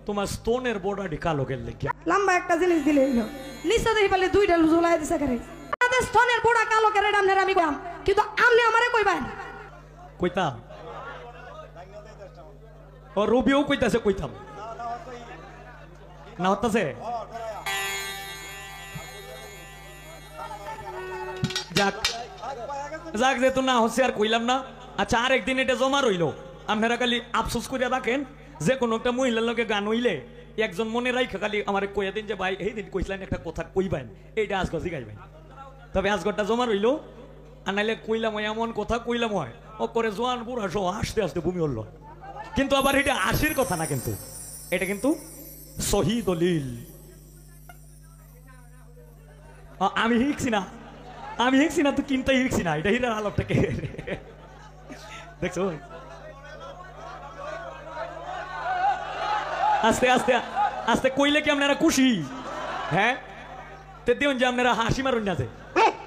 তোমার স্তনের বর্ডারটি কালো গেল লেগে লম্বা একটা জিনিস দিলে হইলো নিচে দেখি পারলে দুইটা ঝুলাই দিছে করে আমাদের স্তনের বড়া কালো করে আমনের আমি কইলাম কিন্তু আমনে আমারে কইবেন কইতাম ও রবিও কইতাছে কইতাম না হতাছে যাক যাক যেহেতু না হচ্ছে আর কইলাম না। আচ্ছা আর একদিন এটা জমা রইলো আপনারা খালি আফসোস করিয়া রাখেন যে কোনো একটা মহিলার লগে গান হইলে একজন মনে রাখা খালি আমার কইয়া দিন যে ভাই এই দিন কইছিলেন একটা কথা কইবেন এইটা আজগর শিখাইবেন। তবে আজগরটা জমা রইলো আর নাইলে কইলাম এমন কথা কইলাম হয় ও করে জোয়ান বুড়া সহ আস্তে আস্তে ভূমি হল। কিন্তু আবার এটা আশির কথা না, কিন্তু এটা কিন্তু সহি দলিল। আমি শিখছি না, আমি শিখছি না, তুই কিনতে শিখছি না, এটা হিরার আলোকটাকে দেখছো। আস্তে আস্তে আস্তে কইলে কি আপনারা খুশি? হ্যাঁ তে দিন যে আপনারা হাসি মারুন না যে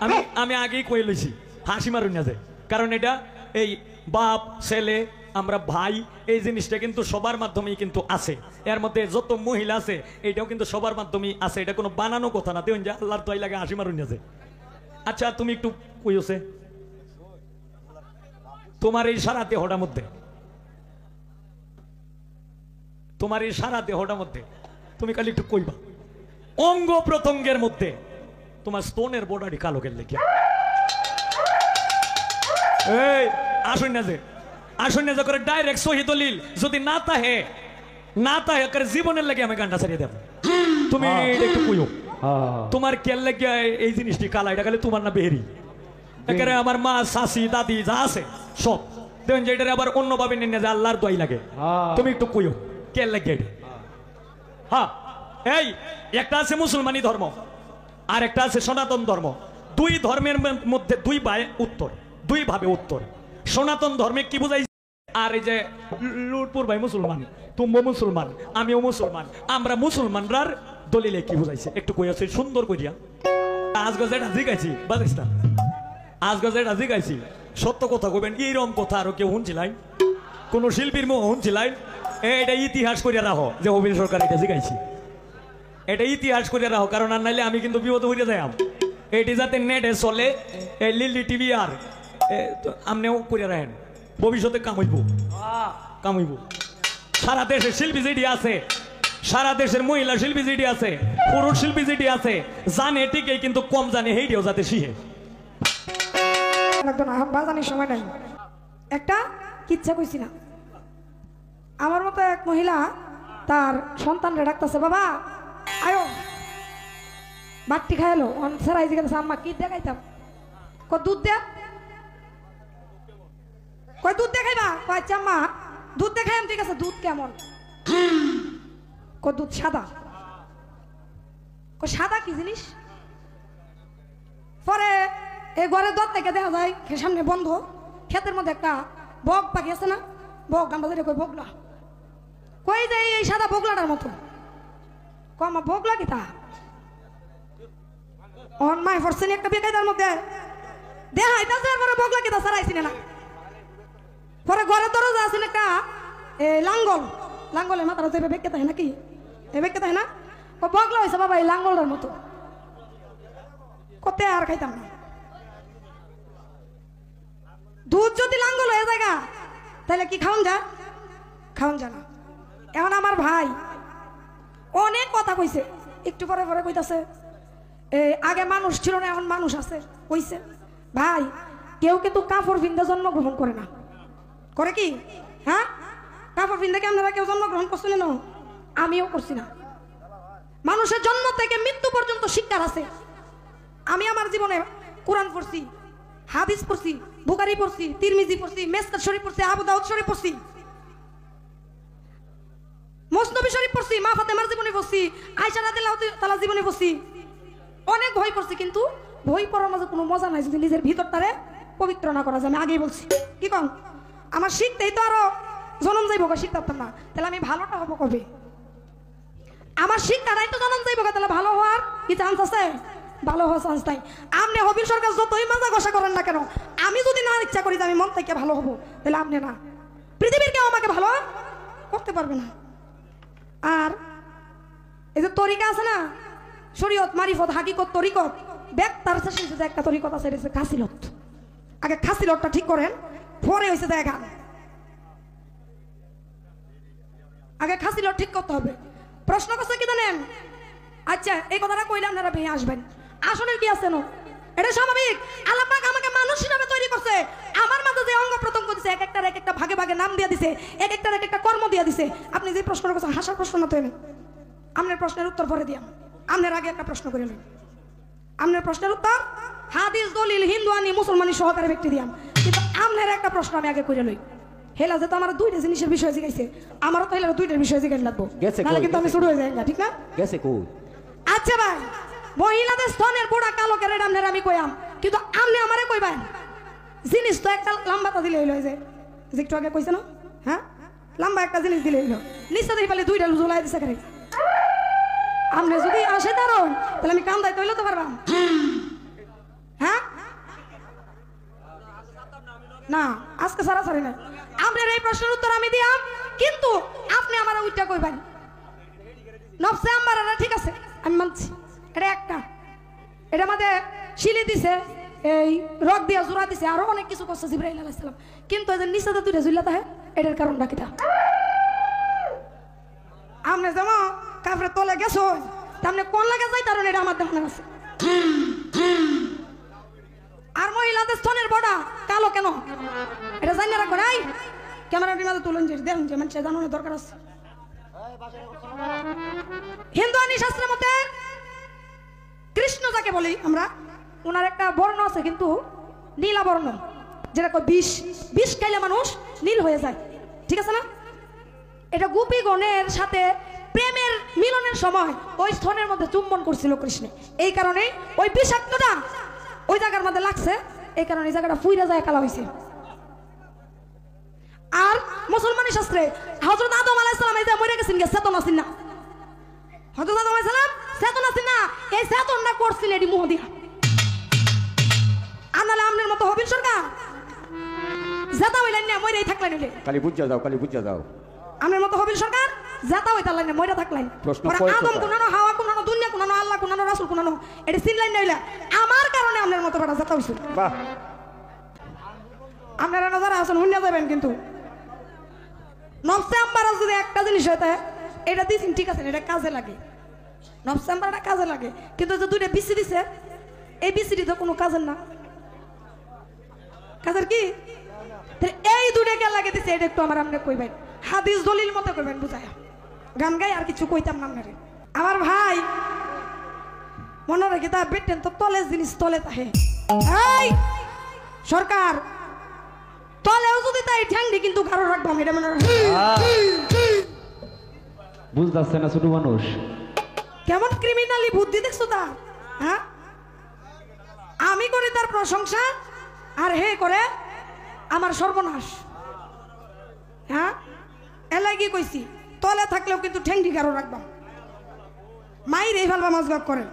আমি আমি আগেই কই লইছি হাসি মারুন না যে, কারণ এটা এই বাপ ছেলে আমরা ভাই এই জিনিসটা কিন্তু সবার মাধ্যমেই কিন্তু আছে। এর মধ্যে যত মহিলা আছে এইটাও কিন্তু সবার মাধ্যমেই আছে, এটা কোনো বানানো কথা না। দিন যে আল্লাহর দোয়াই লাগে হাসি মারুন না যে। আচ্ছা তুমি একটু কইছে তোমার এই সারা দেহটার মধ্যে, তোমার এই সারা দেহটার মধ্যে তুমি খালি একটু কইবা অঙ্গ প্রত্যঙ্গের মধ্যে তোমার স্তনের বর্ডারটি কালো গেল লেগে এই আসুন না যে আসুন না যে করে ডাইরেক্ট সহি দলিল যদি না তাহে না তাহে করে জীবনের লাগে আমি গানটা ছাড়িয়ে দেব। তুমি এটা একটু কইও তোমার কেল লাগে এই জিনিসটি কালা, এটা খালি তোমার না বেহেরি একেবারে আমার মা শাশি দাদি যা আছে সব দেখুন যে এটা আবার অন্য ভাবে নিয়ে যে আল্লাহর দোয়াই লাগে। তুমি একটু কইও কেল লাগে এটা। হ্যাঁ এই একটা আছে মুসলমানি ধর্ম আর একটা আছে সনাতন ধর্ম, দুই ধর্মের মধ্যে দুই ভাবে উত্তর, দুই ভাবে উত্তর। সনাতন ধর্মে কি বুঝাই আর এই যে লুটপুর ভাই মুসলমান, তুমিও মুসলমান আমিও মুসলমান, আমরা মুসলমানরার দলিলে কি বুঝাইছে একটু কইয়াছে সুন্দর করিয়া। আজকে যেটা জিগাইছি বাজিস না, আজকে যেটা জিগাইছি সত্য কথা কইবেন। এইরকম কথা আরো কেউ শুনছিলাই? কোন শিল্পীর মুখ শুনছিলাই? এটা ইতিহাস করিয়া রাখো যে অভিন সরকার এটা জিগাইছি, এটা ইতিহাস করিয়া রাখো, কারণ আর নাইলে আমি কিন্তু বিপদ হইয়া যাই। এটি যাতে নেটে চলে এই লিলি টিভি আর আমনেও করিয়া রাখেন, ভবিষ্যতে কামাইব কামাইব। সারা দেশের শিল্পী যেটি আছে, সারা দেশের মহিলা শিল্পী যেটি আছে, পুরুষ শিল্পী যেটি আছে জানে ঠিকই কিন্তু কম জানে, সেইটিও যাতে শিখে। বাজানোর সময় নাই, একটা কিচ্ছা কইছি না। আমার মতো এক মহিলা তার সন্তানরা ডাকতেছে, বাবা আয়ো বাট্টি খাইলো সেরাই জিজ্ঞাসা আম্মা কি দেখাইতাম, ক দুধ দে, কয় দুধ দেখাইবা, কয় আচ্ছা আম্মা দুধ দেখাইম, ঠিক আছে দুধ কেমন, ক দুধ সাদা, ক সাদা কি জিনিস। পরে এই ঘরের দর থেকে দেখা যায় সামনে বন্ধ, ক্ষেতের মধ্যে একটা বক পাখি আছে না, বক আমরা যেটা কই বগলা, কই যে এই সাদা বগলাটার মতো, কমা বগলা কি তা অন মাই ফরসেনি একটা বেকায়দার মধ্যে দেখাইতাছে, পরে বগলা কি তা সারাইছি না। পরে ঘরের দরজা আছে একটা লাঙ্গল, লাঙ্গলের মাথাটা তো এবার বেঁকে থাকে নাকি, এ বেঁকে থাকে না, ও বগলা হয়েছে বাবা এই লাঙ্গলটার মতো, কত আর খাইতাম না। দুধ যদি লাঙ্গল হয়ে যায় তাহলে কি খাওন যা, খাওন যা না। এখন আমার ভাই অনেক কথা কইছে, একটু পরে পরে কইতাছে আগে মানুষ ছিল না এখন মানুষ আছে, কইছে ভাই কেউ কিন্তু কাপড় ভিন্দে জন্মগ্রহণ করে না, করে কি? হ্যাঁ কাপড় ভিন্দে কি আপনারা কেউ জন্মগ্রহণ করছেন না? আমিও করছি না। মানুষের জন্ম থেকে মৃত্যু পর্যন্ত শিক্ষার আছে। আমি আমার জীবনে কোরআন পড়ছি, হাদিস পড়ছি, বুখারী পড়ছি, তিরমিজি পড়ছি, মিসকাত শরীফ পড়ছি, আবু দাউদ শরীফ পড়ছি, মুসনবী শরীফ পড়ছি, মা ফাতেমার জীবনী পড়ছি, আয়েশা রাদিয়াল্লাহু তাআলা জীবনী পড়ছি, অনেক বই পড়ছি। কিন্তু বই পড়ার মাঝে কোনো মজা নাই যদি নিজের ভিতরটারে পবিত্র না করা যায়। আমি আগেই বলছি কি কম আমার শিখতেই তো আরো জন্ম যাইব, শিখতে পারতাম না, তাহলে আমি ভালোটা হবো কবে? আমার শিক্ষাটাই তো জন্ম যাইব, তাহলে ভালো হওয়ার কি চান্স আছে? ভালো হওয়ার চান্স নাই। আপনি হবির সরকার যতই মজা ঘষা করেন না কেন, আমি যদি না ইচ্ছা করি যে আমি মন থেকে ভালো হবো, তাহলে আপনি না, পৃথিবীর কেউ আমাকে ভালো করতে পারবে না। আর তরিকা আছে না, শরীয়ত মারিফত হাকিকত তরিকত, ব্যাগ তার শেষে একটা তরিকত আছে, এটা হচ্ছে খাসিলত। আগে খাসিলতটা ঠিক করেন, পরে হয়েছে যায় গান। আগে খাসিলত ঠিক করতে হবে। প্রশ্ন করছে কি জানেন? আচ্ছা এই কথাটা কইলে আপনারা ভেঙে আসবেন, আসলে কি আছে না, এটা স্বাভাবিক। আল্লাহ পাক আমাকে মানুষ হিসাবে তৈরি করছে, আমার মাঝে যে অঙ্গ প্রত্যঙ্গ দিছে, এক একটা ভাগে ভাগে নাম দিয়ে দিছে, এক একটা কর্ম দিয়ে দিছে। আপনি যে প্রশ্ন করছেন হাসার প্রশ্ন না তো, এনে আপনার প্রশ্নের উত্তর পরে দিয়াম। আপনার আগে একটা প্রশ্ন করে নিন, আপনার প্রশ্নের উত্তর হাদিস দলিল হিন্দুয়ানি মুসলমানি সহকারে ব্যক্তি দিয়াম, কিন্তু আপনার একটা প্রশ্ন আমি আগে করে লই। হেলা যে তো আমার দুইটা জিনিসের বিষয় জিগাইছে, আমারও তো হেলা দুইটার বিষয় জিগাই লাগবো, নাহলে কিন্তু আমি শুরু হয়ে যাই না, ঠিক না? গেছে কই? আচ্ছা ভাই, মহিলাদের স্তনের বুড়া কালো কেরেট আপনার আমি কইয়াম, কিন্তু আপনি আমারে কইবেন জিনিস তো একটা লম্বাটা দিলে হইলো, যে একটু আগে কইছে না, হ্যাঁ লম্বা একটা জিনিস দিলে হইলো, নিচে দেখি পালে দুইটা ঝুলাই দিছে করে। আপনি যদি আসে দাঁড়ন তাহলে আমি কাম দায়িত্ব হইলে তো পারবাম, হ্যাঁ না আজকে সারা সারি না। আপনার এই প্রশ্নের উত্তর আমি দিয়াম, কিন্তু আপনি আমার উইটা কইবেন নফসে আম্মারা, ঠিক আছে আমি মানছি, এটা একটা, এটা আমাদের শিলি দিছে, এই রক দিয়া জোড়া দিছে, আরো অনেক কিছু করছে জিবরাইল আলাইহিস সালাম, কিন্তু এই যে নিচেতে দুইটা ঝুলা থাকে, এটার কারণটা কিটা? আপনি যেমন কাপড়ের তলে গেছো, আপনি কোন লাগে যাই তার এটা আমার দেখানো আছে। আর মহিলাদের স্তনের বড়া কালো কেন, এটা জানি না রাখো নাই, ক্যামেরাটির মাঝে তুলুন যে দেখুন যে মানুষের জানানোর দরকার আছে। হিন্দুয়ানি শাস্ত্রের মতে কৃষ্ণ যাকে বলি আমরা, ওনার একটা বর্ণ আছে কিন্তু নীলা বর্ণ, যেটা বিষ খাইলে মানুষ নীল হয়ে যায়, ঠিক আছে না? এটা গোপীগণের সাথে প্রেমের মিলনের সময় ওই স্তনের মধ্যে চুম্বন করছিল কৃষ্ণ, এই কারণে ওই বিষাক্তটা ওই জায়গার মধ্যে লাগছে, এই কারণে এই জায়গাটা ফুইরা যায় কালা হয়েছে। আর মুসলমানি শাস্ত্রে হযরত আদম আলাইহিস সালাম এই যে মরে গেছেন, চেতন আছেন না, হযরত আদম আলাইহিস সালাম চেতন আছেন না, এই চেতনটা করছিল এটি মুহ দিয়া। আনালা আমনের মতো হবিল সরকার জাতা হইলেন না, মরেই থাকলেন, হইলে কালি বুঝা দাও, কালি বুঝা দাও। আমনের মতো হবিল সরকার জাতা হইতালেন না, মরে থাকলেন। আদম কোনানো, হাওয়া কোনানো, দুনিয়া কোনানো, আল্লাহ কোনানো, রাসূল কোনানো, এটি চিনলেন না, হইলা আমার কারণে আমনের মতো বড় জাতা হইছিল। বাহ, আপনারা নজর আসুন, হুন্না যাবেন, কিন্তু নফসে আম্মারা যদি একটা জিনিস হইতে, এটা দিছেন ঠিক আছে, এটা কাজে লাগে, নফসে আম্মারাটা কাজে লাগে, কিন্তু যে দুইটা বিসি দিছে, এই বিসিটি তো কোনো কাজের না, কাজের কি? এই দুইটা কে লাগে দিছে, এটা একটু আমার আপনি কইবেন, হাদিস দলিল মতো কইবেন, বুঝায় গান গাই আর কিছু কইতাম না আপনারে। আমার ভাই মনে রেখে তা বেটেন তো তলে জিনিস তলে তাহে, এই সরকার তলেও যদি তাই ঠ্যাংডি কিন্তু কারো রাখবাম, এটা মনে রাখবে। বুঝতেছে না ছোট মানুষ, কেমন ক্রিমিনালি বুদ্ধি দেখছো তা, হ্যাঁ? আমি করি তার প্রশংসা আর হে করে আমার সর্বনাশ, হ্যাঁ? এলাই কি কইছি, তলে থাকলেও কিন্তু ঠ্যাংডি কারো রাখবাম, মাইর এই ফালবা মজগব করে।